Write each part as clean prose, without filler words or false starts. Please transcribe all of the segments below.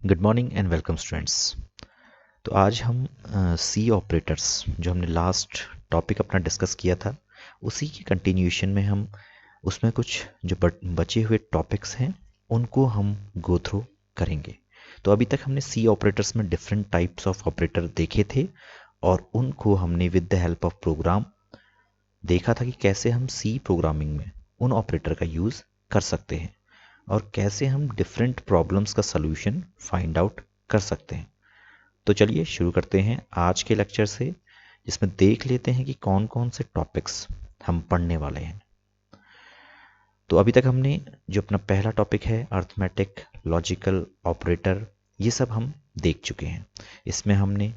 Good morning and welcome students. तो आज हम सी ऑपरेटर्स जो हमने लास्ट टॉपिक अपना डिस्कस किया था उसी की कंटिन्यूएशन में हम उसमें कुछ जो बचे हुए टॉपिक्स हैं उनको हम गो थ्रू करेंगे। तो अभी तक हमने सी ऑपरेटर्स में डिफरेंट टाइप्स ऑफ ऑपरेटर देखे थे और उनको हमने with the help of program देखा था कि कैसे हम सी प्रोग्रामिंग में उन ऑपरेटर का यूज़ कर सकते हैं और कैसे हम डिफरेंट प्रॉब्लम्स का सलूशन फाइंड आउट कर सकते हैं। तो चलिए शुरू करते हैं आज के लेक्चर से, जिसमें देख लेते हैं कि कौन कौन से टॉपिक्स हम पढ़ने वाले हैं। तो अभी तक हमने जो अपना पहला टॉपिक है अर्थमेटिक, लॉजिकल ऑपरेटर, ये सब हम देख चुके हैं। इसमें हमने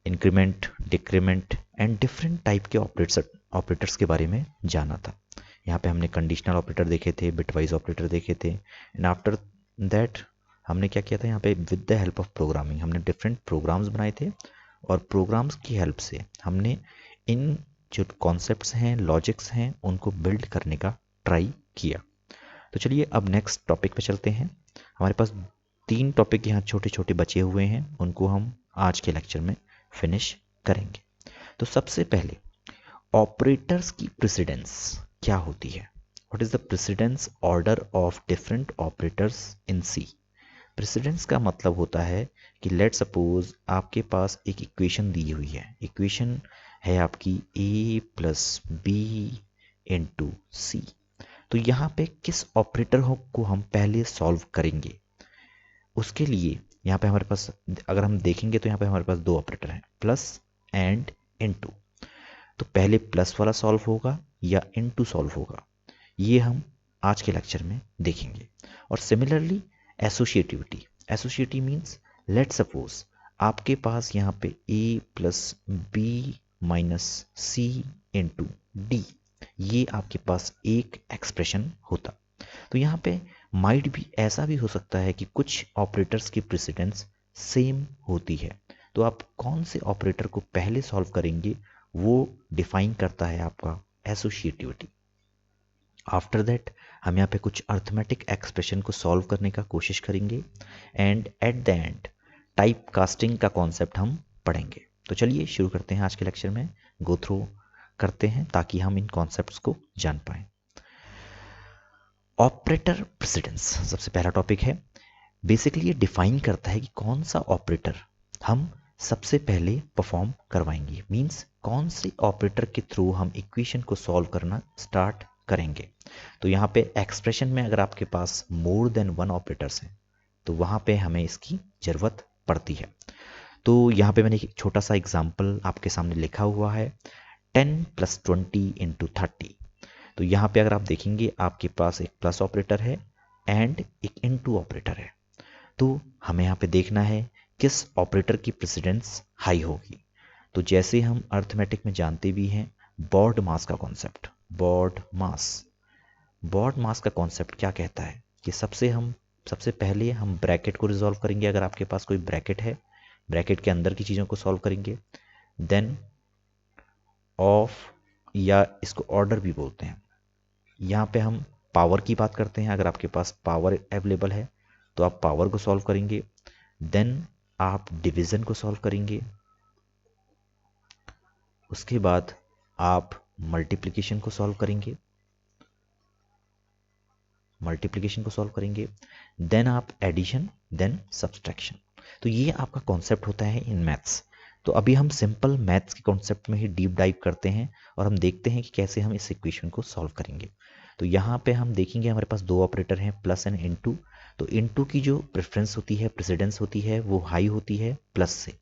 increment, decrement and different type के ऑपरेटर्स के बारे में जाना था। यहाँ पे हमने कंडीशनल ऑपरेटर देखे थे, बिटवाइज ऑपरेटर देखे थे एंड आफ्टर दैट हमने क्या किया था, यहाँ पे with the help of programming हमने डिफरेंट प्रोग्राम्स बनाए थे और प्रोग्राम्स की हेल्प से हमने इन जो कॉन्सेप्ट्स हैं, लॉजिक्स हैं, उनको बिल्ड करने का ट्राई किया। तो चलिए अब नेक्स्ट टॉपिक पे चलते हैं। हमारे पास 3 टॉपिक यहाँ छोटे छोटे बचे हुए हैं, उनको हम आज के लेक्चर में फिनिश करेंगे। तो सबसे पहले ऑपरेटर्स की प्रेसिडेंस क्या होती है? What is the precedence order of different operators in C? Precedence का मतलब होता है कि लेट सपोज आपके पास एक इक्वेशन दी हुई है। इक्वेशन है आपकी a प्लस बी इंटू सी। तो यहाँ पे किस ऑपरेटर को हम पहले सॉल्व करेंगे, उसके लिए यहाँ पे हमारे पास अगर हम देखेंगे तो यहाँ पे हमारे पास 2 ऑपरेटर हैं, प्लस एंड इनटू। तो पहले प्लस वाला सॉल्व होगा या इनटू सॉल्व होगा, ये हम आज के लेक्चर में देखेंगे। और similarly associativity, associativity means let suppose आपके पास यहाँ पे a plus B minus C into D, ये आपके पास एक एक्सप्रेशन होता। तो यहाँ पे माइट भी ऐसा भी हो सकता है कि कुछ ऑपरेटर्स की प्रेसिडेंस सेम होती है। तो आप कौन से ऑपरेटर को पहले सॉल्व करेंगे वो डिफाइन करता है आपका एसोसिएटिविटी। आफ्टर दैट हम यहाँ पे कुछ अर्थमेटिक एक्सप्रेशन को सॉल्व करने का कोशिश करेंगे and at the end type casting का कॉन्सेप्ट हम पढ़ेंगे। तो चलिए शुरू करते हैं आज के लेक्चर में, गो थ्रू करते हैं ताकि हम इन कॉन्सेप्ट्स को जान पाएं। ऑपरेटर प्रेसिडेंस सबसे पहला टॉपिक है। बेसिकली ये डिफाइन करता है कि कौन सा ऑपरेटर हम सबसे पहले परफॉर्म करवाएंगे, मींस कौन से ऑपरेटर के थ्रू हम इक्वेशन को सॉल्व करना स्टार्ट करेंगे। तो यहाँ पे एक्सप्रेशन में अगर आपके पास मोर देन वन ऑपरेटर्स हैं तो वहाँ पे हमें इसकी ज़रूरत पड़ती है। तो यहाँ पे मैंने एक छोटा सा एग्जाम्पल आपके सामने लिखा हुआ है, 10 प्लस 20 इंटू 30। तो यहाँ पे अगर आप देखेंगे आपके पास एक प्लस ऑपरेटर है एंड एक इनटू ऑपरेटर है। तो हमें यहाँ पे देखना है किस ऑपरेटर की प्रेसिडेंस हाई होगी। तो जैसे हम अर्थमेटिक में जानते भी हैं बॉड मास का कॉन्सेप्ट, बॉड मास का कॉन्सेप्ट क्या कहता है कि सबसे पहले हम ब्रैकेट को रिजॉल्व करेंगे। अगर आपके पास कोई ब्रैकेट है, ब्रैकेट के अंदर की चीज़ों को सॉल्व करेंगे, देन ऑफ, या इसको ऑर्डर भी बोलते हैं। यहाँ पे हम पावर की बात करते हैं। अगर आपके पास पावर अवेलेबल है तो आप पावर को सॉल्व करेंगे, देन आप डिवीज़न को सॉल्व करेंगे, उसके बाद आप मल्टीप्लिकेशन को सॉल्व करेंगे, देन आप एडिशन, देन सब्सट्रैक्शन। तो ये आपका कॉन्सेप्ट होता है इन मैथ्स। तो अभी हम सिंपल मैथ्स के कॉन्सेप्ट में ही डीप डाइव करते हैं और हम देखते हैं कि कैसे हम इस इक्वेशन को सॉल्व करेंगे। तो यहाँ पे हम देखेंगे हमारे पास 2 ऑपरेटर हैं, प्लस एंड इनटू। तो इनटू की जो प्रेफरेंस होती है, प्रेसिडेंस होती है, वो हाई होती है प्लस से।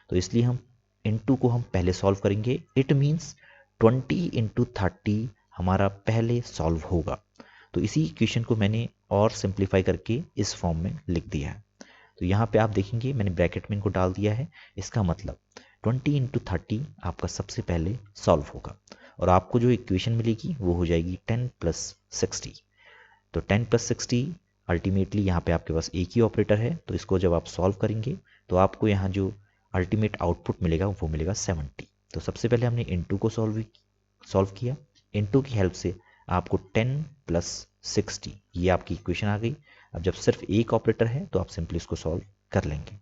तो इसलिए हम इनटू को हम पहले सॉल्व करेंगे। इट मीन्स 20 इंटू 30 हमारा पहले सॉल्व होगा। तो इसी इक्वेशन को मैंने और सिंप्लीफाई करके इस फॉर्म में लिख दिया है। तो यहाँ पे आप देखेंगे मैंने ब्रैकेट में इनको डाल दिया है। इसका मतलब 20 इंटू 30 आपका सबसे पहले सॉल्व होगा और आपको जो इक्वेशन मिलेगी वो हो जाएगी 10 प्लस 60। तो 10 प्लस 60 अल्टीमेटली यहाँ पे आपके पास एक ही ऑपरेटर है, तो इसको जब आप सॉल्व करेंगे तो आपको यहाँ जो अल्टीमेट आउटपुट मिलेगा वो मिलेगा 70। तो सबसे पहले हमने इनटू को सॉल्व किया। इनटू की हेल्प से आपको 10 प्लस 60 ये आपकी इक्वेशन आ गई। अब जब सिर्फ एक ऑपरेटर है तो आप सिंपली इसको सॉल्व कर लेंगे।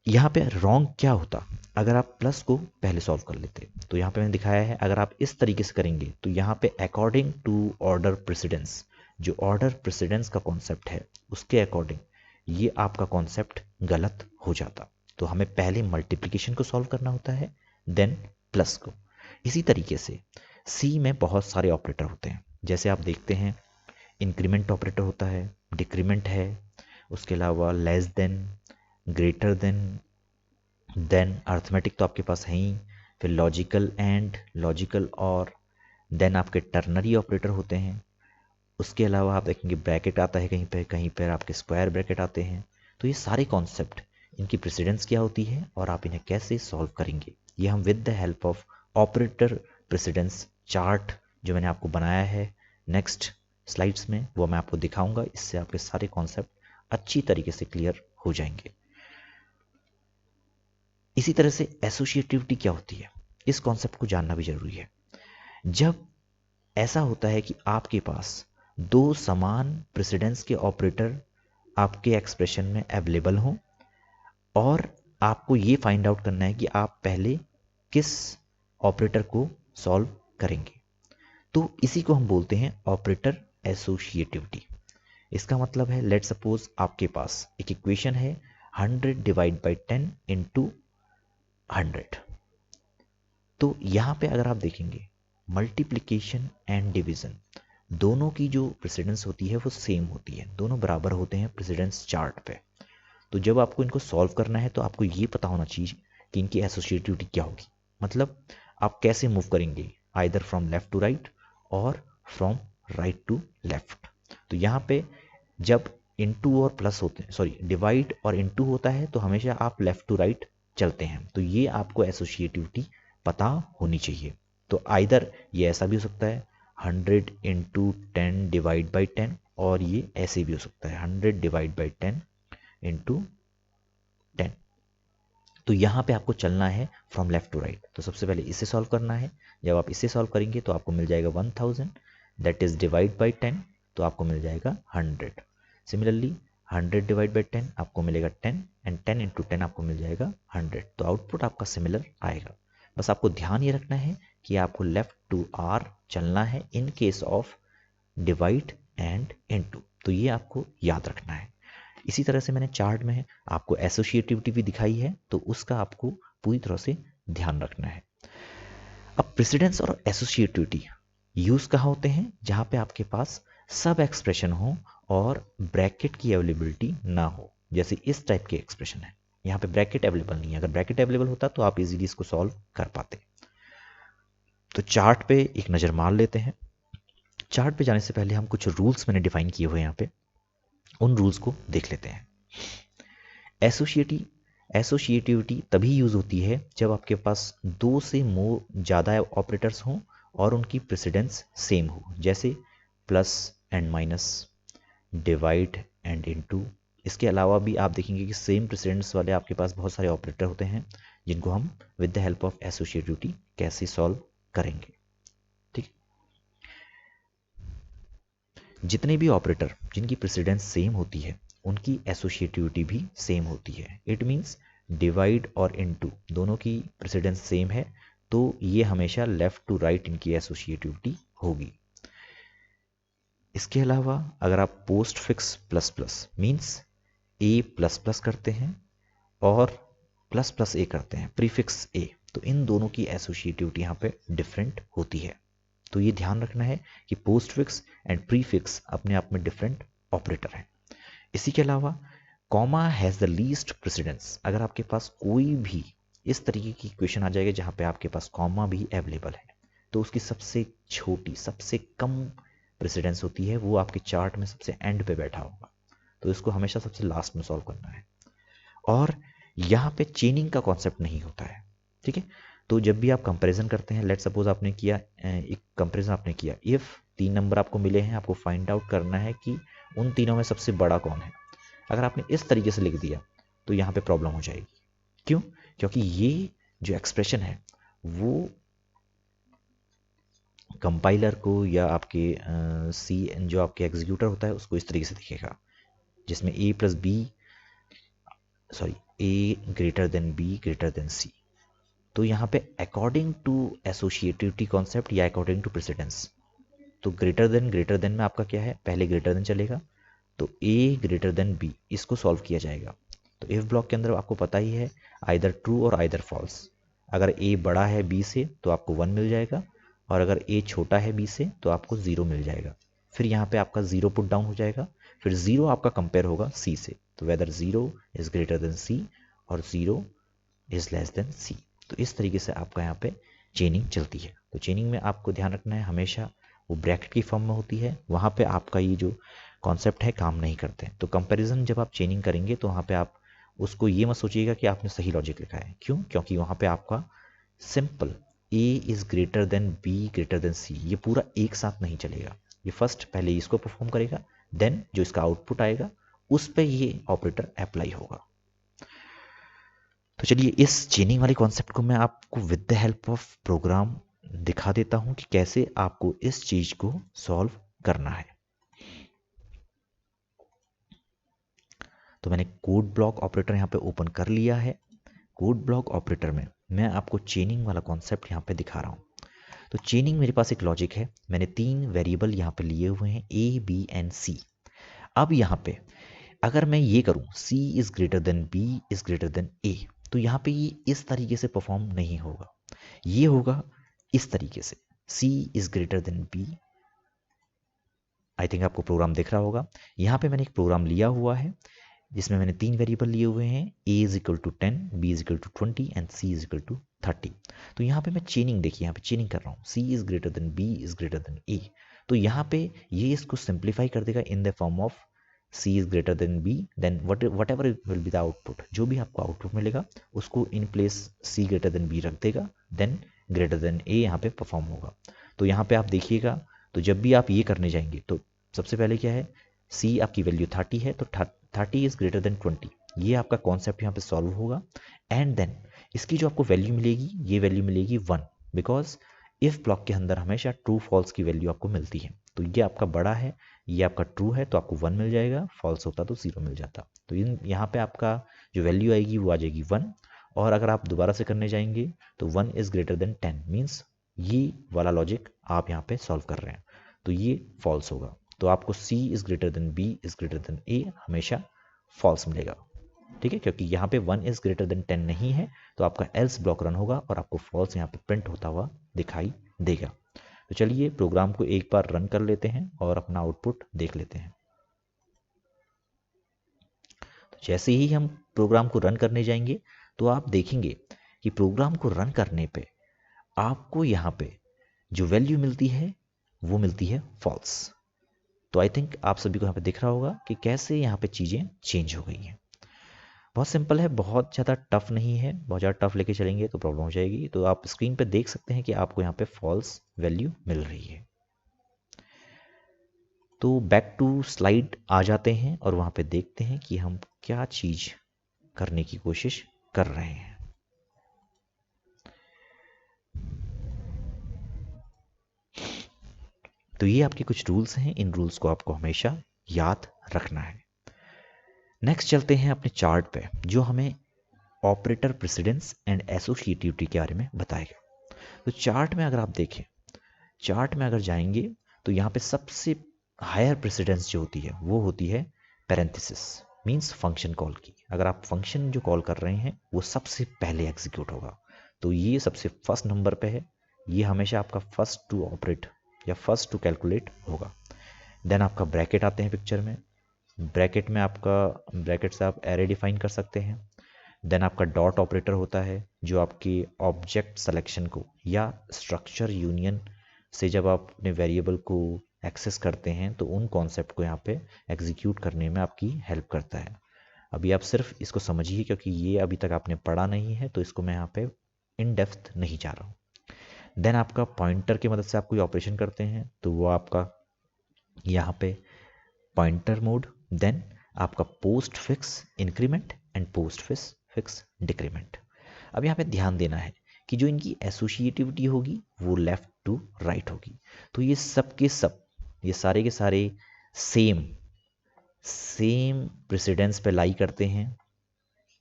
यहाँ पे रॉन्ग क्या होता अगर आप प्लस को पहले सॉल्व कर लेते, तो यहाँ पे मैंने दिखाया है अगर आप इस तरीके से करेंगे तो यहाँ पे अकॉर्डिंग टू ऑर्डर प्रेसिडेंस, जो ऑर्डर प्रेसिडेंस का कॉन्सेप्ट है उसके अकॉर्डिंग ये आपका कॉन्सेप्ट गलत हो जाता। तो हमें पहले मल्टीप्लिकेशन को सॉल्व करना होता है देन प्लस को। इसी तरीके से सी में बहुत सारे ऑपरेटर होते हैं, जैसे आप देखते हैं इंक्रीमेंट ऑपरेटर होता है, डिक्रीमेंट है, उसके अलावा less than, greater than arithmetic तो आपके पास है ही, फिर लॉजिकल एंड, लॉजिकल और, देन आपके टर्नरी ऑपरेटर होते हैं। उसके अलावा आप देखेंगे ब्रैकेट आता है कहीं पर आपके स्क्वायर ब्रैकेट आते हैं। तो ये सारे कॉन्सेप्ट, इनकी प्रेसिडेंस क्या होती है और आप इन्हें कैसे सॉल्व करेंगे, ये हम with the help of operator precedence chart जो मैंने आपको बनाया है नेक्स्ट स्लाइड्स में वो मैं आपको दिखाऊंगा। इससे आपके सारे कॉन्सेप्ट अच्छी तरीके से क्लियर हो जाएंगे। इसी तरह से एसोसिएटिविटी क्या होती है, इस कॉन्सेप्ट को जानना भी जरूरी है। जब ऐसा होता है कि आपके पास दो समान प्रेसिडेंस के ऑपरेटर आपके एक्सप्रेशन में अवेलेबल हों और आपको ये फाइंड आउट करना है कि आप पहले किस ऑपरेटर को सॉल्व करेंगे, तो इसी को हम बोलते हैं ऑपरेटर एसोसिएटिविटी। इसका मतलब है लेट सपोज आपके पास एक इक्वेशन है 100 डिवाइड बाई 10 इंटू 100। तो यहाँ पे अगर आप देखेंगे मल्टीप्लिकेशन एंड डिवीजन दोनों की जो प्रेसिडेंस होती है वो सेम होती है, दोनों बराबर होते हैं प्रेसिडेंस चार्ट पे। तो जब आपको इनको सॉल्व करना है तो आपको ये पता होना चाहिए कि इनकी एसोसिएटिविटी क्या होगी, मतलब आप कैसे मूव करेंगे either from left to right और फ्रॉम राइट टू लेफ्ट। तो यहाँ पे जब इनटू और प्लस होते हैं, सॉरी डिवाइड और इनटू होता है तो हमेशा आप लेफ्ट टू राइट चलते हैं। तो ये आपको एसोसिएटिविटी पता होनी चाहिए। तो आइदर ये ऐसा भी हो सकता है 100 इंटू 10 डिवाइड बाई 10, और ये ऐसे भी हो सकता है 100 डिवाइड बाई 10 इंटू 10। तो यहाँ पे आपको चलना है फ्रॉम लेफ्ट टू राइट। तो सबसे पहले इसे सॉल्व करना है, जब आप इसे सॉल्व करेंगे तो आपको मिल जाएगा 1000 दैट इज डिवाइड बाई 10, तो आपको मिल जाएगा 100। सिमिलरली 100 डिवाइड बाई 10 आपको मिलेगा 10 एंड 10 इंटू 10 आपको मिल जाएगा 100। तो आउटपुट आपका सिमिलर आएगा। बस आपको ध्यान ये रखना है कि आपको लेफ्ट टू आर चलना है in case of divide and into, तो ये आपको याद रखना है। इसी तरह से मैंने चार्ट में आपको एसोसिएटिविटी भी दिखाई है, तो उसका आपको पूरी तरह से ध्यान रखना है। अब प्रेसिडेंस और एसोसिएटिविटी यूज कहाँ होते हैं, जहां पे आपके पास सब एक्सप्रेशन हो और ब्रैकेट की अवेलेबिलिटी ना हो। जैसे इस टाइप के एक्सप्रेशन है, यहाँ पे ब्रैकेट अवेलेबल नहीं है, अगर ब्रैकेट अवेलेबल होता तो आप इजीली इसको सॉल्व कर पाते। तो चार्ट पे एक नज़र मार लेते हैं। चार्ट पे जाने से पहले हम कुछ रूल्स मैंने डिफाइन किए हुए हैं यहाँ पे, उन रूल्स को देख लेते हैं। एसोसिएटिविटी तभी यूज होती है जब आपके पास दो से ज़्यादा ऑपरेटर्स हों और उनकी प्रेसिडेंस सेम हो, जैसे plus and minus, divide and into. इसके अलावा भी आप देखेंगे कि सेम प्रेसिडेंस वाले आपके पास बहुत सारे ऑपरेटर होते हैं जिनको हम with the help of associativity कैसे सॉल्व करेंगे। ठीक, जितने भी ऑपरेटर जिनकी प्रेसिडेंस सेम होती है उनकी एसोसिएटिविटी भी सेम होती है। इट मीन्स डिवाइड और इनटू दोनों की प्रेसिडेंस सेम है, तो ये हमेशा लेफ्ट टू राइट इनकी एसोसिएटिविटी होगी। इसके अलावा अगर आप postfix plus plus means A plus plus करते हैं और प्लस प्लस ए करते हैं, प्रीफिक्स ए, तो इन दोनों की एसोसिएटिविटी यहाँ पे डिफरेंट होती है। तो ये ध्यान रखना है कि पोस्ट फिक्स एंड प्रीफिक्स अपने आप में डिफरेंट ऑपरेटर हैं। इसी के अलावा comma has the least precedence. अगर आपके पास कोई भी इस तरीके की इक्वेशन आ जाएगी जहाँ पे आपके पास कॉमा भी अवेलेबल है, तो उसकी सबसे छोटी सबसे कम प्रेसिडेंस होती है, वो आपके चार्ट में सबसे एंड पे बैठा होगा। तो इसको हमेशा सबसे लास्ट में सॉल्व करना है। और यहाँ पे चेनिंग का कॉन्सेप्ट नहीं होता है। ठीक है, तो जब भी आप कंपैरिजन करते हैं, लेट सपोज आपने किया एक कंपैरिजन आपने किया, इफ 3 नंबर आपको मिले हैं, आपको फाइंड आउट करना है कि उन तीनों में सबसे बड़ा कौन है। अगर आपने इस तरीके से लिख दिया तो यहाँ पे प्रॉब्लम हो जाएगी। क्यों? क्योंकि ये जो एक्सप्रेशन है वो कंपाइलर को या आपके सी जो आपके एग्जीक्यूटर होता है उसको इस तरीके से दिखेगा, जिसमें A plus B, sorry, A greater than B greater than C. तो यहाँ पे अकॉर्डिंग टू एसोसिएटिविटी कॉन्सेप्ट या अकॉर्डिंग टू प्रेसिडेंस, तो ग्रेटर देन में आपका क्या है, पहले ग्रेटर देन चलेगा, तो ए ग्रेटर देन बी इसको सॉल्व किया जाएगा। तो इफ ब्लॉक के अंदर आपको पता ही है आइदर ट्रू और आइदर फॉल्स। अगर ए बड़ा है बी से तो आपको 1 मिल जाएगा, और अगर ए छोटा है बी से तो आपको 0 मिल जाएगा। फिर यहाँ पे आपका 0 पुट डाउन हो जाएगा, फिर 0 आपका कंपेयर होगा सी से, तो वेदर 0 इज ग्रेटर देन सी और 0 इज लेस देन सी। तो इस तरीके से आपका यहाँ पे चेनिंग चलती है। तो चेनिंग में आपको ध्यान रखना है हमेशा वो ब्रैकेट की फॉर्म में होती है, वहाँ पे आपका ये जो कॉन्सेप्ट है काम नहीं करते। तो कंपैरिजन जब आप चेनिंग करेंगे तो वहाँ पे आप उसको ये मत सोचिएगा कि आपने सही लॉजिक लिखा है, क्यों, क्योंकि वहाँ पे आपका simple A is greater than B greater than C ये पूरा एक साथ नहीं चलेगा। ये फर्स्ट पहले इसको परफॉर्म करेगा, देन जो इसका आउटपुट आएगा उस पर ये ऑपरेटर अप्लाई होगा। तो चलिए इस चेनिंग वाले कॉन्सेप्ट को मैं आपको with the help of program दिखा देता हूं कि कैसे आपको इस चीज को सॉल्व करना है। तो मैंने कोड ब्लॉक ऑपरेटर यहाँ पे ओपन कर लिया है। कोड ब्लॉक ऑपरेटर में मैं आपको चेनिंग वाला कॉन्सेप्ट यहाँ पे दिखा रहा हूँ। तो चेनिंग मेरे पास एक लॉजिक है, मैंने 3 वेरिएबल यहाँ पे लिए हुए हैं ए बी एंड सी। अब यहाँ पे अगर मैं ये करूँ C is greater than B is greater than A, तो यहाँ पे ये इस तरीके से परफॉर्म नहीं होगा, ये होगा इस तरीके से, C is greater than B. I think आपको प्रोग्राम दिख रहा होगा। यहाँ पे मैंने एक प्रोग्राम लिया हुआ है जिसमें मैंने 3 वेरिएबल लिए हुए हैं, a is equal to 10, b is equal to 20 and c is equal to 30। तो यहाँ पे मैं चेनिंग, देखिए यहाँ पे चेनिंग कर रहा हूँ, c is greater than b is greater than a। तो यहाँ पे ये इसको सिंप्लीफाई कर देगा in the form of c is greater than b, then whatever will be the output, जो भी आपको आउटपुट मिलेगा उसको in place c greater than b रख देगा, देन ग्रेटर देन a यहाँ पे परफॉर्म होगा। तो यहाँ पे आप देखिएगा, तो जब भी आप ये करने जाएंगे तो सबसे पहले क्या है, c आपकी वैल्यू 30 है तो 30 इज ग्रेटर देन 20, ये आपका कॉन्सेप्ट यहाँ पे सॉल्व होगा। एंड देन इसकी जो आपको वैल्यू मिलेगी ये वैल्यू मिलेगी 1, बिकॉज इफ ब्लॉक के अंदर हमेशा ट्रू फॉल्स की वैल्यू आपको मिलती है। तो ये आपका बड़ा है, ये आपका ट्रू है तो आपको 1 मिल जाएगा, फॉल्स होता तो 0 मिल जाता। तो यहाँ पे आपका जो वैल्यू आएगी वो आ जाएगी 1। और अगर आप दोबारा से करने जाएंगे तो 1 इज ग्रेटर देन 10 मीन्स ये वाला लॉजिक आप यहाँ पे सॉल्व कर रहे हैं, तो ये फॉल्स होगा। तो आपको c is greater than b is greater than a हमेशा फॉल्स मिलेगा, ठीक है, क्योंकि यहाँ पे 1 इज ग्रेटर देन 10 नहीं है, तो आपका एल्स ब्लॉक रन होगा और आपको फॉल्स यहाँ पे प्रिंट होता हुआ दिखाई देगा। तो चलिए प्रोग्राम को एक बार रन कर लेते हैं और अपना आउटपुट देख लेते हैं। तो जैसे ही हम प्रोग्राम को रन करने जाएंगे तो आप देखेंगे कि प्रोग्राम को रन करने पे आपको यहाँ पे जो वैल्यू मिलती है वो मिलती है फॉल्स। तो आई थिंक आप सभी को यहाँ पे दिख रहा होगा कि कैसे यहाँ पे चीज़ें चेंज हो गई हैं। बहुत सिंपल है, बहुत ज़्यादा टफ नहीं है, बहुत ज़्यादा टफ लेके चलेंगे तो प्रॉब्लम हो जाएगी। तो आप स्क्रीन पे देख सकते हैं कि आपको यहाँ पे फॉल्स वैल्यू मिल रही है। तो बैक टू स्लाइड आ जाते हैं और वहाँ पे देखते हैं कि हम क्या चीज़ करने की कोशिश कर रहे हैं। तो ये आपके कुछ रूल्स हैं, इन रूल्स को आपको हमेशा याद रखना है। नेक्स्ट चलते हैं अपने चार्ट पे, जो हमें ऑपरेटर प्रेसिडेंस एंड एसोसिएटिविटी के बारे में बताएगा। तो चार्ट में अगर आप देखें, चार्ट में अगर जाएंगे तो यहाँ पे सबसे हायर प्रेसिडेंस जो होती है वो होती है पैरेंथेसिस, मींस फंक्शन कॉल की। अगर आप फंक्शन जो कॉल कर रहे हैं वो सबसे पहले एग्जीक्यूट होगा, तो ये सबसे फर्स्ट नंबर पे है, ये हमेशा आपका फर्स्ट टू ऑपरेट या फर्स्ट टू कैलकुलेट होगा। देन आपका ब्रैकेट आते हैं पिक्चर में, ब्रैकेट में आपका, ब्रैकेट से आप एरे डिफाइन कर सकते हैं। देन आपका डॉट ऑपरेटर होता है जो आपकी ऑब्जेक्ट सिलेक्शन को या स्ट्रक्चर यूनियन से जब आप अपने वेरिएबल को एक्सेस करते हैं तो उन कॉन्सेप्ट को यहाँ पे एग्जीक्यूट करने में आपकी हेल्प करता है। अभी आप सिर्फ इसको समझिए क्योंकि ये अभी तक आपने पढ़ा नहीं है, तो इसको मैं यहाँ पे इन डेप्थ नहीं जा रहा हूँ। देन आपका पॉइंटर की मदद से आप कोई ऑपरेशन करते हैं तो वो आपका यहाँ पे पॉइंटर मोड। देन आपका post fix increment and post fix decrement. अब यहाँ पे ध्यान देना है कि जो इनकी एसोसिएटिविटी होगी वो लेफ्ट टू राइट होगी। तो ये सब के सब, ये सारे के सारे सेम प्रेसिडेंस पे लाई करते हैं।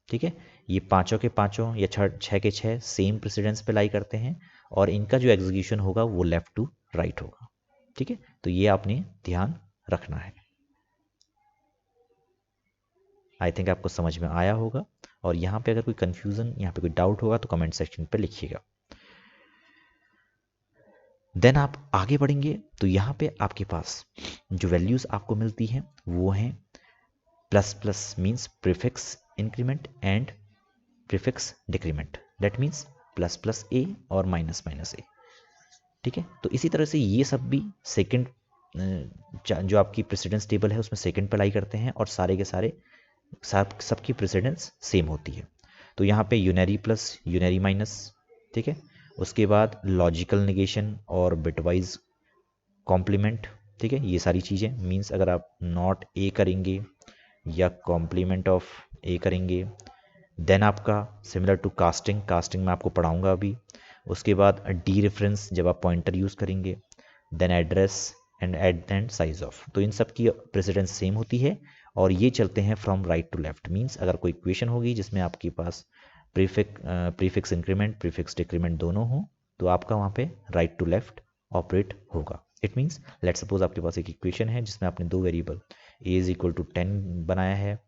ठीक है, ये पांचों के पांचों या छः के छः सेम प्रेसिडेंस पे लाई करते हैं और इनका जो एग्जीक्यूशन होगा वो लेफ्ट टू राइट होगा। ठीक है, तो ये आपने ध्यान रखना है। आई थिंक आपको समझ में आया होगा, और यहाँ पे अगर कोई कंफ्यूजन, यहाँ पे कोई डाउट होगा तो कमेंट सेक्शन पे लिखिएगा। देन आप आगे बढ़ेंगे तो यहाँ पे आपके पास जो वैल्यूज आपको मिलती हैं वो हैं plus plus means prefix increment and prefix decrement, that means plus plus A और माइनस माइनस ए। ठीक है, तो इसी तरह से ये सब भी सेकंड, जो आपकी प्रेसिडेंस टेबल है उसमें सेकंड पे लाई करते हैं और सारे के सारे सबकी प्रेसिडेंस सेम होती है। तो यहाँ पे यूनरी प्लस यूनरी माइनस। ठीक है, उसके बाद लॉजिकल नेगेशन और बिटवाइज कॉम्प्लीमेंट। ठीक है, ये सारी चीज़ें मीन्स अगर आप नॉट ए करेंगे या कॉम्प्लीमेंट ऑफ ए करेंगे। देन आपका सिमिलर टू कास्टिंग, कास्टिंग मैं आपको पढ़ाऊंगा अभी। उसके बाद डी रेफरेंस जब आप पॉइंटर यूज़ करेंगे। Then address and at and size of, तो इन सब की प्रेसिडेंस सेम होती है और ये चलते हैं from right to left. Means अगर कोई इक्वेशन होगी जिसमें आपके पास प्रीफिक्स इंक्रीमेंट प्रीफिक्स डिक्रीमेंट दोनों हो तो आपका वहाँ पे राइट टू लेफ्ट ऑपरेट होगा। इट मीन्स लेट सपोज आपके पास एक इक्वेशन है जिसमें आपने दो variable a is equal to 10 बनाया है,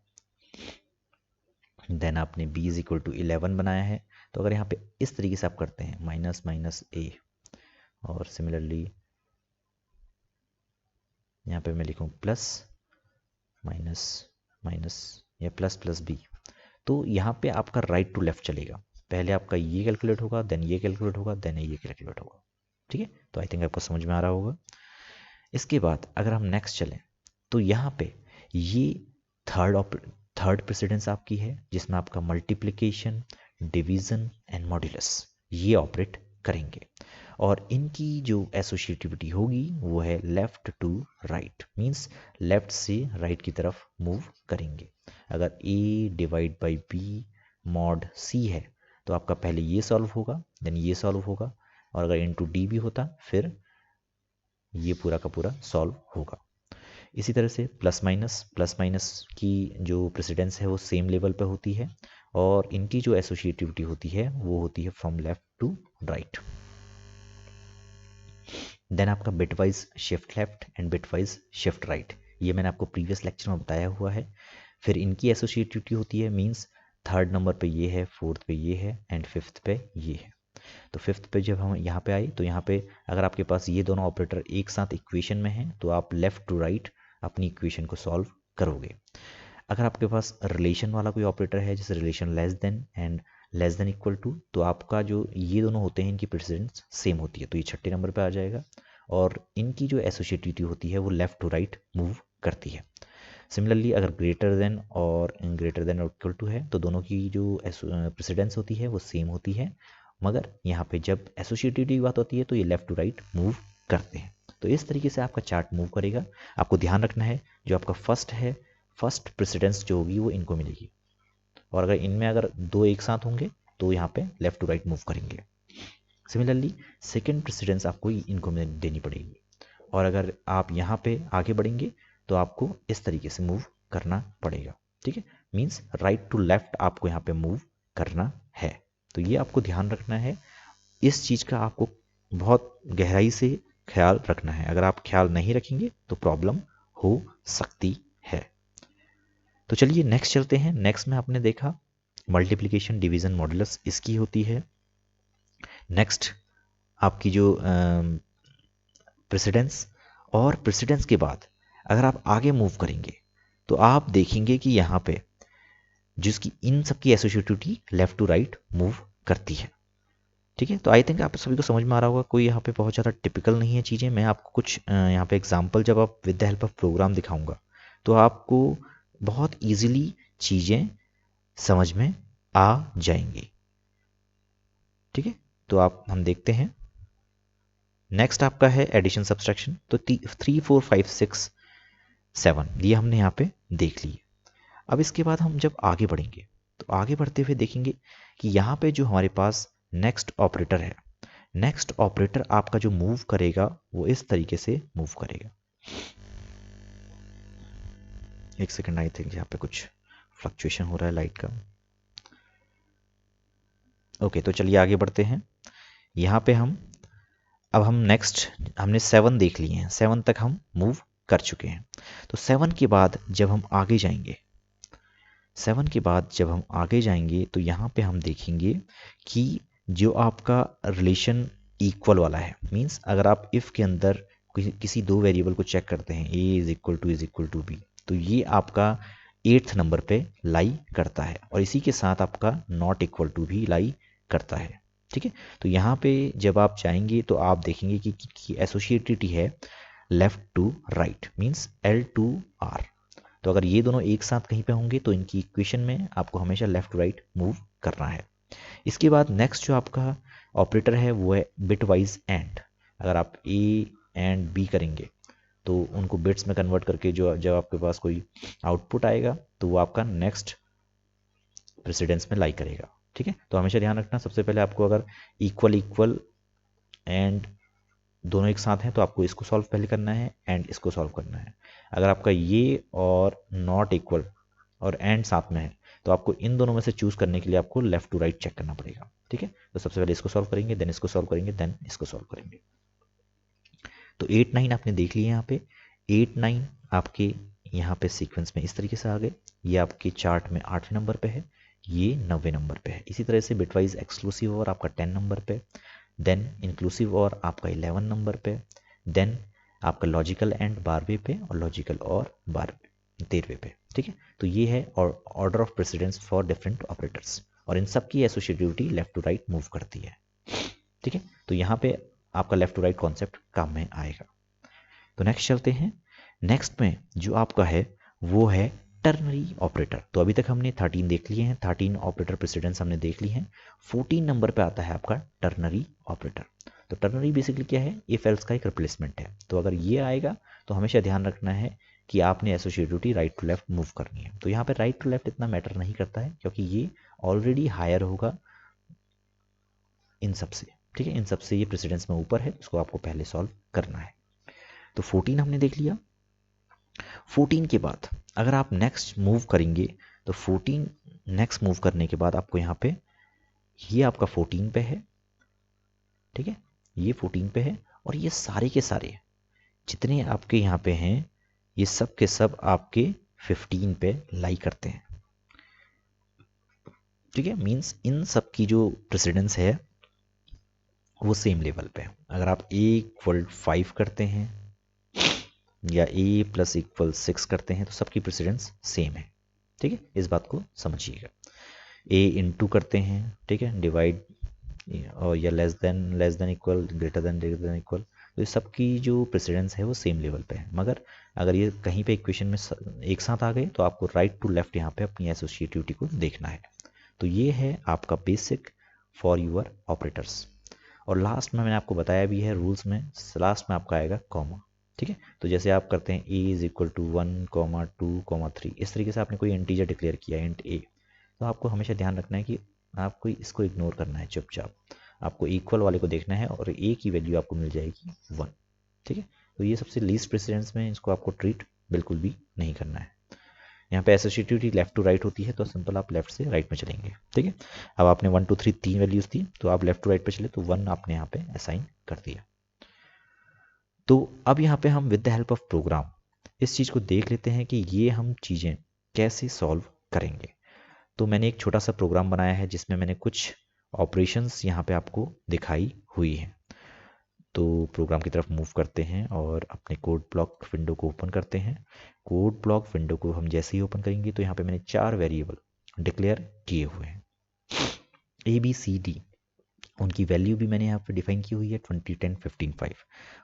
देन आपने b इज इक्वल टू 11 बनाया है। तो अगर यहाँ पे इस तरीके से आप करते हैं माइनस माइनस a, और सिमिलरली यहाँ पे मैं लिखूँ प्लस माइनस माइनस या प्लस प्लस b, तो यहाँ पे आपका राइट टू लेफ्ट चलेगा। पहले आपका ये कैलकुलेट होगा, देन ये कैलकुलेट होगा, देन ये कैलकुलेट होगा। ठीक है, तो आई थिंक आपको समझ में आ रहा होगा। इसके बाद अगर हम नेक्स्ट चलें तो यहाँ पे ये थर्ड प्रेसिडेंस आपकी है जिसमें आपका मल्टीप्लिकेशन, डिवीजन एंड मॉड्यूलस ये ऑपरेट करेंगे और इनकी जो एसोसिएटिविटी होगी वो है left to right, means left से राइट की तरफ मूव करेंगे। अगर a divide by b mod c है तो आपका पहले ये सॉल्व होगा, देन ये सॉल्व होगा, और अगर इनटू d भी होता फिर ये पूरा का पूरा सॉल्व होगा। इसी तरह से प्लस माइनस की जो प्रेसिडेंस है वो सेम लेवल पे होती है और इनकी जो एसोसिएटिविटी होती है वो होती है from left to right. Then आपका bitwise shift left and bitwise shift right, ये मैंने आपको प्रीवियस लेक्चर में बताया हुआ है। फिर इनकी एसोसिएटिविटी होती है मींस थर्ड नंबर पे ये है, फोर्थ पे ये है एंड फिफ्थ पे ये है। तो फिफ्थ पे जब हम यहाँ पे आए तो यहाँ पे अगर आपके पास ये दोनों ऑपरेटर एक साथ इक्वेशन में हैं तो आप लेफ्ट टू राइट अपनी इक्वेशन को सॉल्व करोगे। अगर आपके पास रिलेशन वाला कोई ऑपरेटर है जैसे relation less than and less than equal to, तो आपका जो ये दोनों होते हैं इनकी प्रेसिडेंस सेम होती है, तो ये छठे नंबर पे आ जाएगा और इनकी जो एसोसिएटिविटी होती है वो लेफ्ट टू राइट मूव करती है। सिमिलरली अगर ग्रेटर देन और इक्वल टू है तो दोनों की जो प्रेसिडेंस होती है वो सेम होती है, मगर यहाँ पे जब एसोसिएटिविटी की बात होती है तो ये लेफ्ट टू राइट मूव करते हैं। तो इस तरीके से आपका चार्ट मूव करेगा। आपको ध्यान रखना है जो आपका फर्स्ट है, फर्स्ट प्रेसिडेंस जो होगी वो इनको मिलेगी, और अगर इनमें अगर दो एक साथ होंगे तो यहाँ पे लेफ्ट टू राइट मूव करेंगे। सिमिलरली सेकेंड प्रेसिडेंस आपको इनको देनी पड़ेगी, और अगर आप यहाँ पे आगे बढ़ेंगे तो आपको इस तरीके से मूव करना पड़ेगा। ठीक है, मीन्स राइट टू लेफ्ट आपको यहाँ पे मूव करना है। तो ये आपको ध्यान रखना है, इस चीज़ का आपको बहुत गहराई से ख्याल रखना है। अगर आप ख्याल नहीं रखेंगे तो प्रॉब्लम हो सकती है। तो चलिए नेक्स्ट चलते हैं। नेक्स्ट में आपने देखा मल्टीप्लिकेशन, डिवीजन, मॉडुलस इसकी होती है। नेक्स्ट आपकी जो प्रेसिडेंस, और प्रेसिडेंस के बाद अगर आप आगे मूव करेंगे तो आप देखेंगे कि यहाँ पे जिसकी इन सब की associativity left to right move करती है। ठीक है, तो आई थिंक आप सभी को समझ में आ रहा होगा, कोई यहाँ पे बहुत ज़्यादा टिपिकल नहीं है चीज़ें। मैं आपको कुछ यहाँ पे एग्जांपल जब आप with the help of program दिखाऊंगा तो आपको बहुत इजीली चीज़ें समझ में आ जाएंगी। ठीक है, तो हम देखते हैं। नेक्स्ट आपका है एडिशन सब्सट्रैक्शन। तो 3 4 5 6 7 ये हमने यहाँ पे देख लिए। अब इसके बाद हम जब आगे बढ़ेंगे तो आगे बढ़ते हुए देखेंगे कि यहाँ पे जो हमारे पास नेक्स्ट ऑपरेटर है। नेक्स्ट ऑपरेटर आपका जो मूव करेगा वो इस तरीके से मूव करेगा। एक सेकंड, आई थिंक यहाँ पे कुछ फ्लक्चुएशन हो रहा है लाइट का। ओके, तो चलिए आगे बढ़ते हैं। यहाँ पे अब हम नेक्स्ट, हमने 7 देख लिए हैं, 7 तक हम मूव कर चुके हैं। तो 7 के बाद जब हम आगे जाएंगे, 7 के बाद जब हम आगे जाएंगे तो यहाँ पे हम देखेंगे कि जो आपका रिलेशन इक्वल वाला है, मीन्स अगर आप इफ़ के अंदर किसी दो वेरिएबल को चेक करते हैं, a is equal to b, तो ये आपका 8th नंबर पे लाई करता है, और इसी के साथ आपका नॉट इक्वल टू भी लाई करता है। ठीक है, तो यहाँ पे जब आप जाएंगे तो आप देखेंगे कि एसोसिएटिविटी है left to right, means L to R। तो अगर ये दोनों एक साथ कहीं पे होंगे तो इनकी इक्वेशन में आपको हमेशा लेफ्ट टू राइट मूव करना है। इसके बाद नेक्स्ट जो आपका ऑपरेटर है वो है बिट वाइज एंड। अगर आप A एंड B करेंगे तो उनको बिट्स में कन्वर्ट करके जो जब आपके पास कोई आउटपुट आएगा तो वो आपका नेक्स्ट प्रेसिडेंस में लाई करेगा। ठीक है, तो हमेशा ध्यान रखना, सबसे पहले आपको अगर इक्वल इक्वल एंड दोनों एक साथ हैं तो आपको इसको सॉल्व पहले करना है एंड इसको सॉल्व करना है। अगर आपका ये और नॉट इक्वल और एंड साथ में है तो आपको इन दोनों में से चूज करने के लिए आपको लेफ्ट टू राइट चेक करना पड़ेगा। ठीक है, तो सबसे पहले इसको सॉल्व करेंगे, देन इसको सॉल्व करेंगे, देन इसको सॉल्व करेंगे। तो 8 9 आपने देख लिया यहाँ पे। 8 9 आपके यहाँ पे सीक्वेंस में इस तरीके से आ गए। ये आपके चार्ट में 8वें नंबर पे है, ये 9वें नंबर पे है। इसी तरह से बिटवाइज एक्सक्लूसिव और आपका 10 नंबर पे, देन इंक्लूसिव और आपका 11 नंबर पे, देन आपका लॉजिकल एंड 12वें पे, और लॉजिकल और 13वें पे। ठीक है, तो ये है order of precedence for different operators, और इन सब की associativity left to right move करती है। ठीक है, तो यहाँ पे आपका लेफ्ट टू राइट कॉन्सेप्ट काम में आएगा। तो नेक्स्ट चलते हैं। नेक्स्ट में जो आपका है वो है टर्नरी ऑपरेटर। तो अभी तक हमने 13 देख लिए हैं, 13 ऑपरेटर प्रेसिडेंस हमने देख ली हैं। 14 नंबर पे आता है आपका टर्नरी ऑपरेटर। तो टर्नरी बेसिकली क्या है, इफ एल्स का एक रिप्लेसमेंट है। तो अगर ये आएगा तो हमेशा ध्यान रखना है कि आपने associativity right to left move करनी है। तो यहाँ पे राइट टू लेफ्ट इतना मैटर नहीं करता है क्योंकि ये ऑलरेडी हायर होगा इन सबसे। ठीक है, इन सबसे ये प्रेसिडेंस में ऊपर है, इसको आपको पहले सॉल्व करना है। तो 14 हमने देख लिया। 14 के बाद अगर आप नेक्स्ट मूव करेंगे तो 14 नेक्स्ट मूव करने के बाद आपको यहाँ पे ये आपका 14 पे है। ठीक है, ये 14 पे है, और ये सारे के सारे जितने आपके यहाँ पे हैं ये सब के सब आपके 15 पे लाई करते हैं। ठीक है, मीन्स इन सब की जो प्रेसिडेंस है वो सेम लेवल पे है। अगर आप a इक्वल 5 करते हैं या a प्लस इक्वल 6 करते हैं तो सबकी प्रेसिडेंस सेम है। ठीक है, इस बात को समझिएगा। a इंटू करते हैं, ठीक है, डिवाइड और या less than equal, greater than equal, तो ये सबकी जो प्रेसिडेंस है वो सेम लेवल पे है। मगर अगर ये कहीं पे इक्वेशन में एक साथ आ गए तो आपको राइट टू लेफ्ट यहाँ पे अपनी एसोसिएटिविटी को देखना है। तो ये है आपका बेसिक फॉर यूर ऑपरेटर्स। और लास्ट में मैंने आपको बताया भी है रूल्स में, लास्ट में आपका आएगा कॉमा। ठीक है, तो जैसे आप करते हैं a इज इक्वल टू 1, 2, 3, इस तरीके से आपने कोई इंटीजर डिक्लेयर किया इंट a, तो आपको हमेशा ध्यान रखना है कि आपको इसको इग्नोर करना है चुपचाप। आपको इक्वल वाले को देखना है और a की वैल्यू आपको मिल जाएगी 1। ठीक है, तो ये सबसे लीस्ट प्रेसिडेंस में इसको आपको ट्रीट बिल्कुल भी नहीं करना है। यहाँ पे एसोसिएटिविटी लेफ्ट टू राइट होती है तो सिंपल आप लेफ्ट से राइट में चलेंगे। ठीक है, अब आपने 1 2 3 तीन वैल्यूज थी तो आप लेफ्ट टू राइट पे चले तो 1 आपने यहाँ पे असाइन कर दिया। तो अब यहाँ पे हम with the help of program इस चीज़ को देख लेते हैं कि ये हम चीज़ें कैसे सॉल्व करेंगे। तो मैंने एक छोटा सा प्रोग्राम बनाया है जिसमें मैंने कुछ ऑपरेशंस यहाँ पे आपको दिखाई हुई हैं। तो प्रोग्राम की तरफ मूव करते हैं और अपने कोड ब्लॉक विंडो को ओपन करते हैं। कोड ब्लॉक विंडो को हम जैसे ही ओपन करेंगे तो यहाँ पे मैंने 4 वेरिएबल डिक्लेयर किए हुए हैं, ABCD। उनकी वैल्यू भी मैंने यहाँ पे डिफाइन की हुई है 20 10 15 5,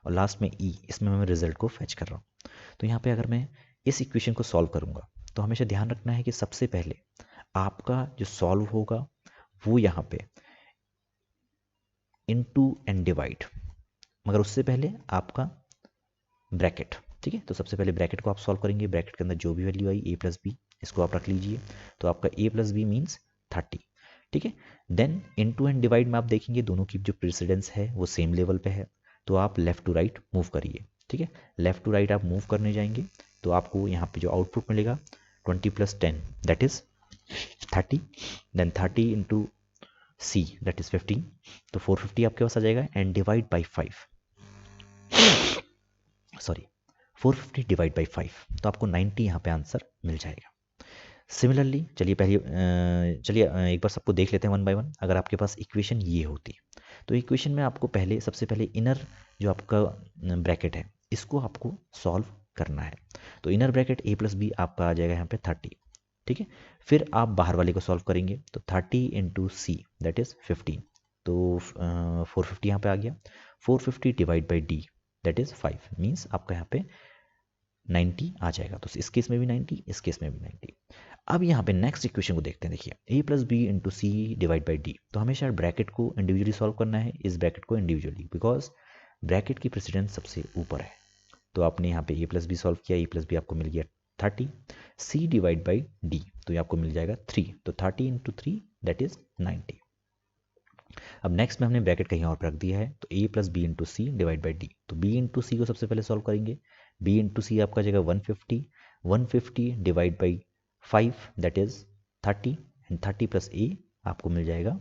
और लास्ट में E, इसमें मैं रिजल्ट को फेच कर रहा हूँ। तो यहाँ पे अगर मैं इस इक्वेशन को सॉल्व करूँगा तो हमेशा ध्यान रखना है कि सबसे पहले आपका जो सॉल्व होगा वो यहाँ पे इनटू एंड डिवाइड, मगर उससे पहले आपका ब्रैकेट। ठीक है, तो सबसे पहले ब्रैकेट को आप सॉल्व करेंगे। ब्रैकेट के अंदर जो भी वैल्यू आई a प्लस बी, इसको आप रख लीजिए। तो आपका a प्लस बी मीन्स 30। ठीक है। देन इनटू एंड डिवाइड में आप देखेंगे दोनों की जो प्रेसिडेंस है वो सेम लेवल पे है, तो आप लेफ्ट टू राइट मूव करिए। ठीक है, लेफ्ट टू राइट आप मूव करने जाएंगे तो आपको यहाँ पे जो आउटपुट मिलेगा 20 + 10 that is 30, then 30 into C that is 15, तो 450 आपके पास आ जाएगा and divide by 5, sorry 450 divide by 5, तो आपको 90 यहाँ पे आंसर मिल जाएगा। सिमिलरली चलिए एक बार सबको देख लेते हैं वन बाय वन। अगर आपके पास इक्वेशन ये होती तो इक्वेशन में आपको सबसे पहले इनर जो आपका ब्रैकेट है इसको आपको सॉल्व करना है। तो इनर ब्रैकेट a + b आपका आ जाएगा यहाँ पे 30। ठीक है, फिर आप बाहर वाले को सॉल्व करेंगे तो 30 इंटू सी दैट इज 15, तो 450 यहाँ पे आ गया। 450 divide by D that is 5 means आपका यहाँ पे 90 आ जाएगा। तो इस केस में भी 90, इस केस में भी 90। अब यहाँ पे नेक्स्ट इक्वेशन को देखते हैं। देखिए a + b into C divide by D, तो हमेशा ब्रैकेट को इंडिविजुअली सॉल्व करना है, इस ब्रैकेट को इंडिविजुअली, बिकॉज ब्रैकेट की प्रेसिडेंस सबसे ऊपर है। तो आपने यहाँ पे a + b सॉल्व किया, a + b आपको मिल गया 30, c डिवाइड बाई डी तो ये आपको मिल जाएगा 3, तो 30 इंटू 3 दैट इज 90। अब नेक्स्ट में हमने ब्रैकेट कहीं और पर रख दिया है, तो a + b into C divide by D, तो b इंटू सी को सबसे पहले सॉल्व करेंगे। b इंटू सी आपका जगह 150, 150 divide by 5 that is 30 and 30 + a आपको मिल जाएगा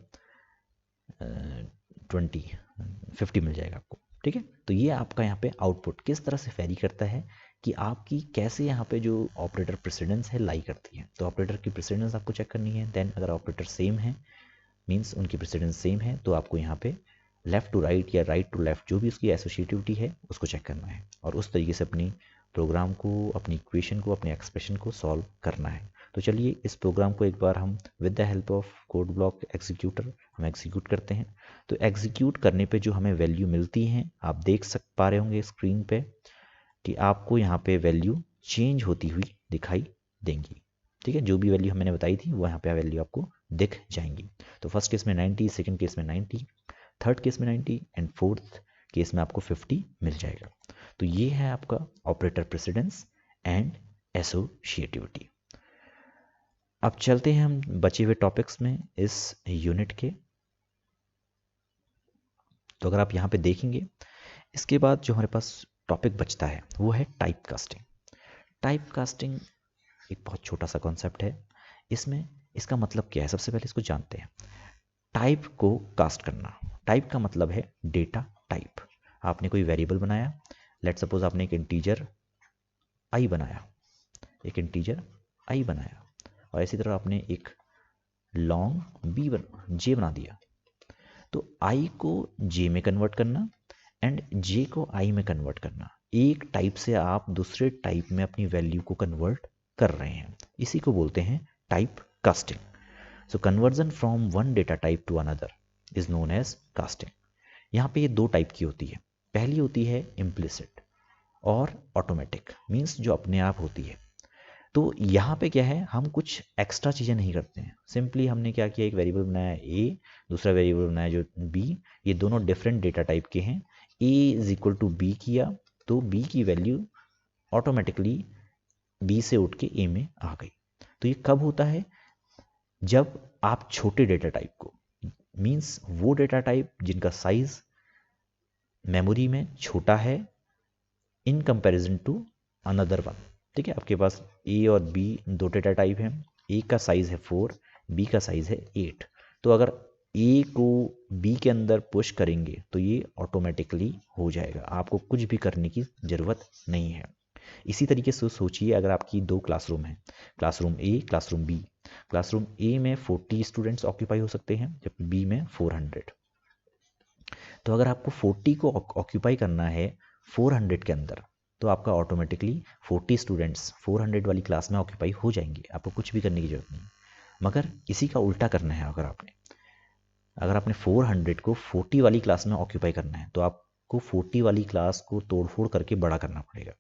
50 मिल जाएगा आपको। ठीक है, तो ये आपका यहाँ पे आउटपुट किस तरह से वेरी करता है कि आपकी कैसे यहाँ पे जो ऑपरेटर प्रेसिडेंस है लाई करती है। तो ऑपरेटर की प्रेसिडेंस आपको चेक करनी है। देन अगर ऑपरेटर सेम है मीन्स उनकी प्रेसिडेंस सेम है तो आपको यहाँ पे लेफ्ट टू राइट या राइट टू लेफ्ट जो भी उसकी एसोसिएटिविटी है उसको चेक करना है और उस तरीके से अपनी प्रोग्राम को, अपनी इक्वेशन को, अपने एक्सप्रेशन को सॉल्व करना है। तो चलिए इस प्रोग्राम को एक बार हम with the help of code block executor हम एग्जीक्यूट करते हैं। तो एग्जीक्यूट करने पे जो हमें वैल्यू मिलती हैं आप देख पा रहे होंगे स्क्रीन पे कि आपको यहाँ पे वैल्यू चेंज होती हुई दिखाई देंगी। ठीक है, जो भी वैल्यू मैंने बताई थी वो यहाँ पे वैल्यू आपको दिख जाएंगी। तो फर्स्ट केस में 90, सेकंड केस में 90, थर्ड केस में 90 एंड फोर्थ केस में आपको 50 मिल जाएगा। तो ये है आपका ऑपरेटर प्रेसिडेंस एंड एसोसिएटिविटी। अब चलते हैं हम बचे हुए टॉपिक्स में इस यूनिट के। तो अगर आप यहाँ पे देखेंगे इसके बाद जो हमारे पास टॉपिक बचता है वो है टाइप कास्टिंग। टाइप कास्टिंग एक बहुत छोटा सा कॉन्सेप्ट है। इसमें इसका मतलब क्या है, सबसे पहले इसको जानते हैं। टाइप को कास्ट करना, टाइप का मतलब है डेटा टाइप। आपने कोई वेरिएबल बनाया, लेट सपोज आपने एक इंटीजर आई बनाया, और इसी तरह आपने एक लॉन्ग जे बना दिया। तो आई को जे में कन्वर्ट करना एंड जे को आई में कन्वर्ट करना, एक टाइप से आप दूसरे टाइप में अपनी वैल्यू को कन्वर्ट कर रहे हैं, इसी को बोलते हैं type casting. So conversion from one data type to another is known as casting. यहाँ पे ये दो टाइप की होती है। पहली होती है इम्प्लिसिट और ऑटोमेटिक, मीन्स जो अपने आप होती है। तो यहाँ पे क्या है, हम कुछ एक्स्ट्रा चीज़ें नहीं करते हैं। सिंपली हमने क्या किया, एक वेरिएबल बनाया ए, दूसरा वेरिएबल बनाया जो बी, ये दोनों डिफरेंट डेटा टाइप के हैं। ए इज इक्वल टू बी किया तो बी की वैल्यू ऑटोमेटिकली बी से उठ के ए में आ गई। तो ये कब होता है, जब आप छोटे डेटा टाइप को, मीन्स वो डेटा टाइप जिनका साइज मेमोरी में छोटा है in comparison to another one. ठीक है, आपके पास ए और बी दो डेटा टाइप हैं, ए का साइज है 4, बी का साइज है 8। तो अगर ए को बी के अंदर पुश करेंगे तो ये ऑटोमेटिकली हो जाएगा, आपको कुछ भी करने की ज़रूरत नहीं है। इसी तरीके से सोचिए, अगर आपकी दो क्लासरूम हैं, क्लासरूम ए, क्लासरूम बी। क्लासरूम ए में 40 स्टूडेंट्स ऑक्यूपाई हो सकते हैं जबकि बी में 400। तो अगर आपको 40 को ऑक्यूपाई करना है 400 के अंदर तो आपका ऑटोमेटिकली 40 स्टूडेंट्स 400 वाली क्लास में ऑक्यूपाई हो जाएंगे, आपको कुछ भी करने की जरूरत नहीं। मगर इसी का उल्टा करना है, अगर आपने 400 को 40 वाली क्लास में ऑक्यूपाई करना है तो आपको 40 वाली क्लास को तोड़फोड़ करके बड़ा करना पड़ेगा।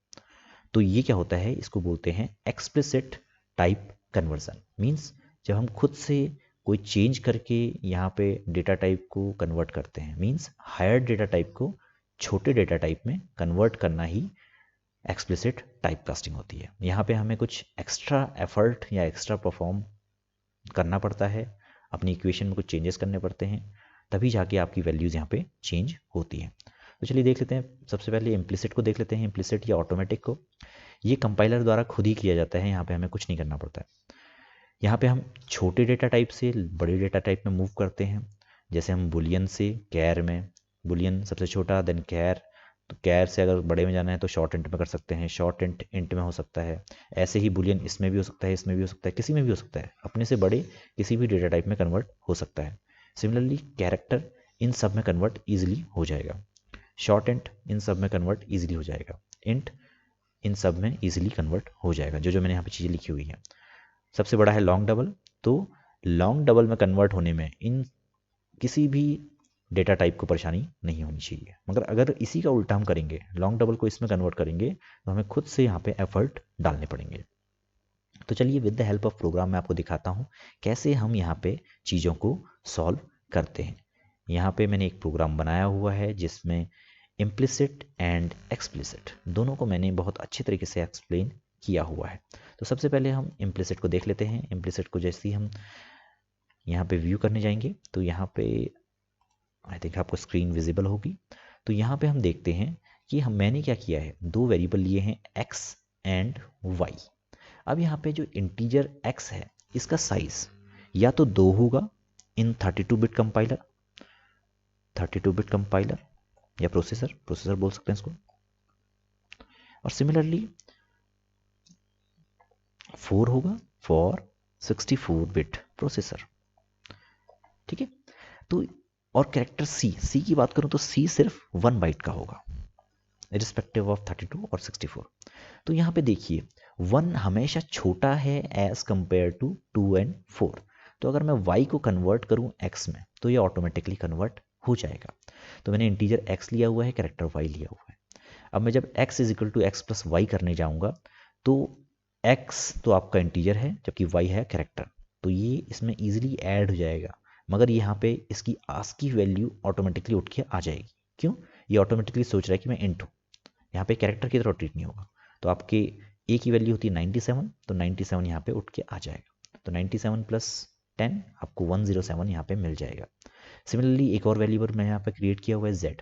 तो ये क्या होता है, इसको बोलते हैं एक्सप्लिसिट टाइप कन्वर्जन। मीन्स जब हम खुद से कोई चेंज करके यहाँ पे डेटा टाइप को कन्वर्ट करते हैं, मीन्स हायर डेटा टाइप को छोटे डेटा टाइप में कन्वर्ट करना ही एक्सप्लिसिट टाइप कास्टिंग होती है। यहाँ पे हमें कुछ एक्स्ट्रा एफर्ट या एक्स्ट्रा परफॉर्म करना पड़ता है अपनी इक्वेशन में कुछ चेंजेस करने पड़ते हैं, तभी जाके आपकी वैल्यूज़ यहाँ पे चेंज होती हैं। तो चलिए देख लेते हैं, सबसे पहले इम्प्लिसिट को देख लेते हैं, इम्प्लिसिट या ऑटोमेटिक को। ये कंपाइलर द्वारा खुद ही किया जाता है, यहाँ पे हमें कुछ नहीं करना पड़ता है। यहाँ पे हम छोटे डेटा टाइप से बड़े डेटा टाइप में मूव करते हैं। जैसे हम बुलियन से कैर में, बुलियन सबसे छोटा, देन कैर, तो कैर से अगर बड़े में जाना है तो शॉर्ट इंट में कर सकते हैं, शॉर्ट इंट इंट में हो सकता है। ऐसे ही बुलियन इसमें भी हो सकता है, इसमें भी हो सकता है, किसी में भी हो सकता है, अपने से बड़े किसी भी डेटा टाइप में कन्वर्ट हो सकता है। सिमिलरली कैरेक्टर इन सब में कन्वर्ट ईजिली हो जाएगा, शॉर्ट इंट इन सब में कन्वर्ट ईजिली हो जाएगा, इंट इन सब में ईजिली कन्वर्ट हो जाएगा, जो जो मैंने यहाँ पे चीज़ें लिखी हुई हैं। सबसे बड़ा है लॉन्ग डबल, तो लॉन्ग डबल में कन्वर्ट होने में इन किसी भी डेटा टाइप को परेशानी नहीं होनी चाहिए। मगर अगर इसी का उल्टा हम करेंगे, लॉन्ग डबल को इसमें कन्वर्ट करेंगे, तो हमें खुद से यहाँ पे एफर्ट डालने पड़ेंगे। तो चलिए with the help of program मैं आपको दिखाता हूँ कैसे हम यहाँ पे चीज़ों को सॉल्व करते हैं। यहाँ पे मैंने एक प्रोग्राम बनाया हुआ है जिसमें इम्प्लिसिट एंड एक्सप्लिसिट दोनों को मैंने बहुत अच्छे तरीके से एक्सप्लेन किया हुआ है। तो सबसे पहले हम इम्प्लिसिट को देख लेते हैं। इम्प्लिसिट को जैसे ही हम यहाँ पे व्यू करने जाएंगे तो यहाँ पे आई थिंक आपको स्क्रीन विजिबल होगी। तो यहाँ पे हम देखते हैं कि मैंने क्या किया है, दो वेरिएबल लिए हैं x एंड y। अब यहाँ पे जो इंटीजर x है इसका साइज या तो 2 होगा इन 32 बिट कंपाइलर, 32 बिट कंपाइलर या प्रोसेसर बोल सकते हैं इसको, और सिमिलरली 4 होगा फॉर 64 बिट प्रोसेसर। ठीक है, तो और कैरेक्टर सी की बात करूं तो सी सिर्फ 1 बाइट का होगा रिस्पेक्टिव ऑफ 32 और 64। तो यहाँ पे देखिए 1 हमेशा छोटा है एज कंपेयर टू 2 एंड 4। तो अगर मैं y को कन्वर्ट करूँ x में तो ये ऑटोमेटिकली कन्वर्ट हो जाएगा। तो मैंने इंटीजर x लिया हुआ है, कैरेक्टर y लिया हुआ है। अब मैं जब x is equal to X plus Y करने जाऊँगा तो x तो आपका इंटीजर है जबकि y है कैरेक्टर, तो ये इसमें ईजिली ऐड हो जाएगा। मगर यहाँ पे इसकी आस्की वैल्यू ऑटोमेटिकली उठ के आ जाएगी। क्यों? ये ऑटोमेटिकली सोच रहा है कि मैं इंट हूँ, यहाँ पे कैरेक्टर की तरह ट्रीट नहीं होगा। तो आपके ए की वैल्यू होती है 97, तो 97 यहाँ पे उठ के आ जाएगा। तो 97 प्लस 10 आपको 107 यहाँ पे मिल जाएगा। सिमिलरली एक और वेरिएबल मैंने यहाँ पे क्रिएट किया हुआ है z।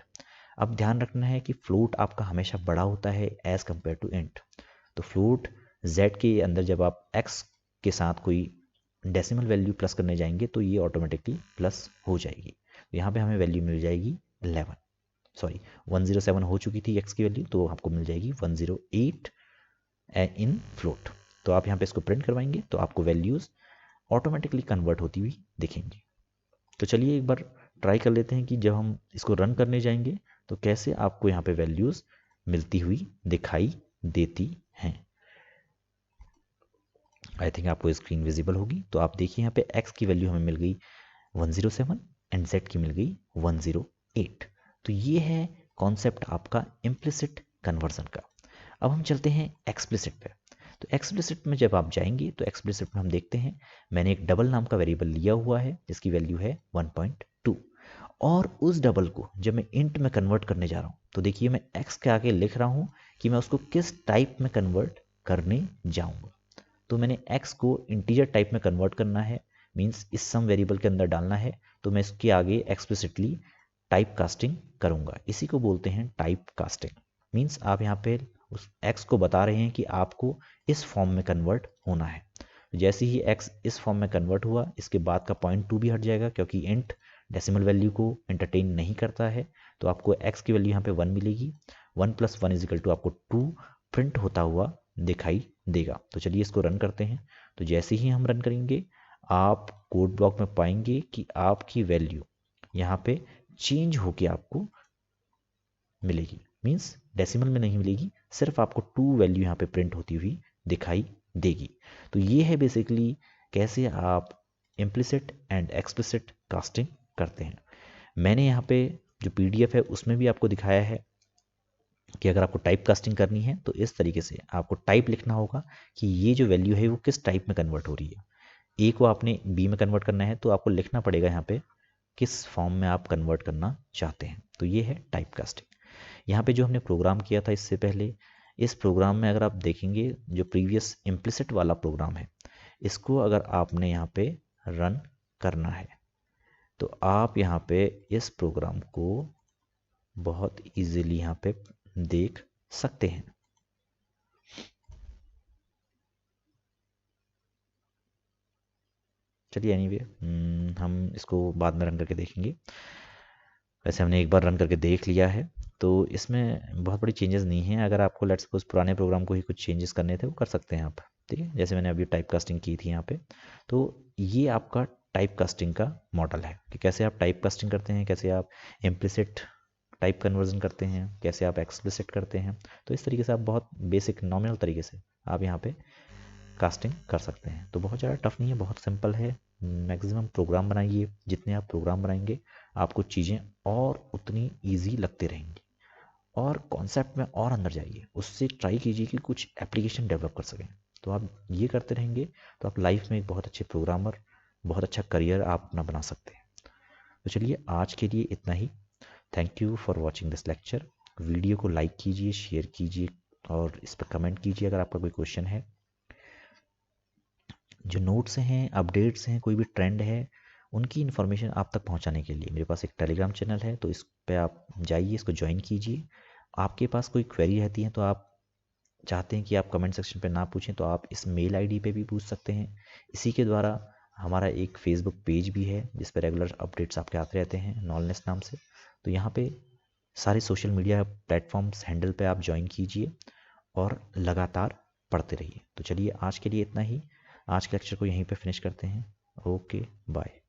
अब ध्यान रखना है कि फ्लोट आपका हमेशा बड़ा होता है एज कम्पेयर टू इंट। तो फ्लोट z के अंदर जब आप x के साथ कोई डेसिमल वैल्यू प्लस करने जाएंगे तो ये ऑटोमेटिकली प्लस हो जाएगी। तो यहाँ पे हमें वैल्यू मिल जाएगी 11, सॉरी 107 हो चुकी थी x की वैल्यू, तो आपको मिल जाएगी 108 इन फ्लोट। तो आप यहाँ पे इसको प्रिंट करवाएंगे तो आपको वैल्यूज़ ऑटोमेटिकली कन्वर्ट होती हुई दिखेंगी। तो चलिए एक बार ट्राई कर लेते हैं कि जब हम इसको रन करने जाएंगे तो कैसे आपको यहाँ पे वैल्यूज़ मिलती हुई दिखाई देती हैं। आई थिंक आपको स्क्रीन विजिबल होगी। तो आप देखिए यहाँ पे x की वैल्यू हमें मिल गई 107 एंड z की मिल गई 108। तो ये है कॉन्सेप्ट आपका इम्प्लिसिट कन्वर्जन का। अब हम चलते हैं एक्सप्लिसिट पे। तो एक्सप्लिसिट में जब आप जाएंगे तो एक्सप्लिसिट में हम देखते हैं मैंने एक डबल नाम का वेरिएबल लिया हुआ है जिसकी वैल्यू है 1.2, और उस डबल को जब मैं इंट में कन्वर्ट करने जा रहा हूँ तो देखिए मैं x के आगे लिख रहा हूँ कि मैं उसको किस टाइप में कन्वर्ट करने जाऊँगा। तो मैंने x को इंटीजर टाइप में कन्वर्ट करना है, मीन्स इस सम वेरिएबल के अंदर डालना है, तो मैं इसके आगे एक्सप्लिसिटली टाइप कास्टिंग करूँगा। इसी को बोलते हैं टाइप कास्टिंग। मीन्स आप यहाँ पे उस x को बता रहे हैं कि आपको इस फॉर्म में कन्वर्ट होना है। जैसे ही x इस फॉर्म में कन्वर्ट हुआ इसके बाद का 0.2 भी हट जाएगा क्योंकि इंट डेसिमल वैल्यू को एंटरटेन नहीं करता है। तो आपको x की वैल्यू यहाँ पे 1 मिलेगी, 1 + 1 इज इक्वल टू आपको 2 प्रिंट होता हुआ दिखाई देगा। तो चलिए इसको रन करते हैं। तो जैसे ही हम रन करेंगे आप कोड ब्लॉक में पाएंगे कि आपकी वैल्यू यहाँ पे चेंज होके आपको मिलेगी, मीन्स डेसिमल में नहीं मिलेगी, सिर्फ आपको 2 वैल्यू यहाँ पे प्रिंट होती हुई दिखाई देगी। तो ये है बेसिकली कैसे आप इम्प्लिसिट एंड एक्सप्लिसिट कास्टिंग करते हैं। मैंने यहाँ पे जो PDF है उसमें भी आपको दिखाया है कि अगर आपको टाइप कास्टिंग करनी है तो इस तरीके से आपको टाइप लिखना होगा कि ये जो वैल्यू है वो किस टाइप में कन्वर्ट हो रही है। ए को आपने बी में कन्वर्ट करना है तो आपको लिखना पड़ेगा यहाँ पे किस फॉर्म में आप कन्वर्ट करना चाहते हैं। तो ये है टाइप कास्टिंग। यहाँ पे जो हमने प्रोग्राम किया था इससे पहले, इस प्रोग्राम में अगर आप देखेंगे जो प्रीवियस इम्प्लिसिट वाला प्रोग्राम है इसको अगर आपने यहाँ पे रन करना है। तो आप यहाँ पे इस प्रोग्राम को बहुत इजीली यहाँ पे देख सकते हैं। चलिए एनीवे हम इसको बाद में रन करके देखेंगे। वैसे हमने एक बार रन करके देख लिया है, तो इसमें बहुत बड़ी चेंजेस नहीं हैं। अगर आपको लेट्स सपोज पुराने प्रोग्राम को ही कुछ चेंजेस करने थे वो कर सकते हैं आप, ठीक है। जैसे मैंने अभी टाइप कास्टिंग की थी यहाँ पे, तो ये आपका टाइप कास्टिंग का मॉडल है कि कैसे आप टाइप कास्टिंग करते हैं, कैसे आप इम्प्लिसिट टाइप कन्वर्जन करते हैं, कैसे आप एक्सप्लिसिट करते हैं। तो इस तरीके से आप बहुत बेसिक नॉमिनल तरीके से आप यहाँ पे कास्टिंग कर सकते हैं। तो बहुत ज़्यादा टफ नहीं है, बहुत सिंपल है। मैक्सिमम प्रोग्राम बनाइए, जितने आप प्रोग्राम बनाएंगे आपको चीज़ें और उतनी ईजी लगते रहेंगी, और कॉन्सेप्ट में और अंदर जाइए, उससे ट्राई कीजिए कि कुछ एप्लीकेशन डेवलप कर सकें। तो आप ये करते रहेंगे तो आप लाइफ में एक बहुत अच्छे प्रोग्रामर, बहुत अच्छा करियर आप अपना बना सकते हैं। तो चलिए आज के लिए इतना ही। Thank you for watching this lecture. Video को लाइक कीजिए, शेयर कीजिए और इस पर कमेंट कीजिए अगर आपका कोई क्वेश्चन है। जो नोट्स हैं, अपडेट्स हैं, कोई भी ट्रेंड है, उनकी इन्फॉर्मेशन आप तक पहुंचाने के लिए मेरे पास एक टेलीग्राम चैनल है, तो इस पे आप जाइए, इसको ज्वाइन कीजिए। आपके पास कोई क्वेरी रहती है तो आप चाहते हैं कि आप कमेंट सेक्शन पे ना पूछें, तो आप इस मेल आईडी पे भी पूछ सकते हैं। इसी के द्वारा हमारा एक फेसबुक पेज भी है जिस पर रेगुलर अपडेट्स आपके आते रहते हैं, नॉलेज नाम से। तो यहाँ पे सारे सोशल मीडिया प्लेटफॉर्म्स हैंडल पे आप ज्वाइन कीजिए और लगातार पढ़ते रहिए। तो चलिए आज के लिए इतना ही। आज के लेक्चर को यहीं पे फिनिश करते हैं। Okay bye.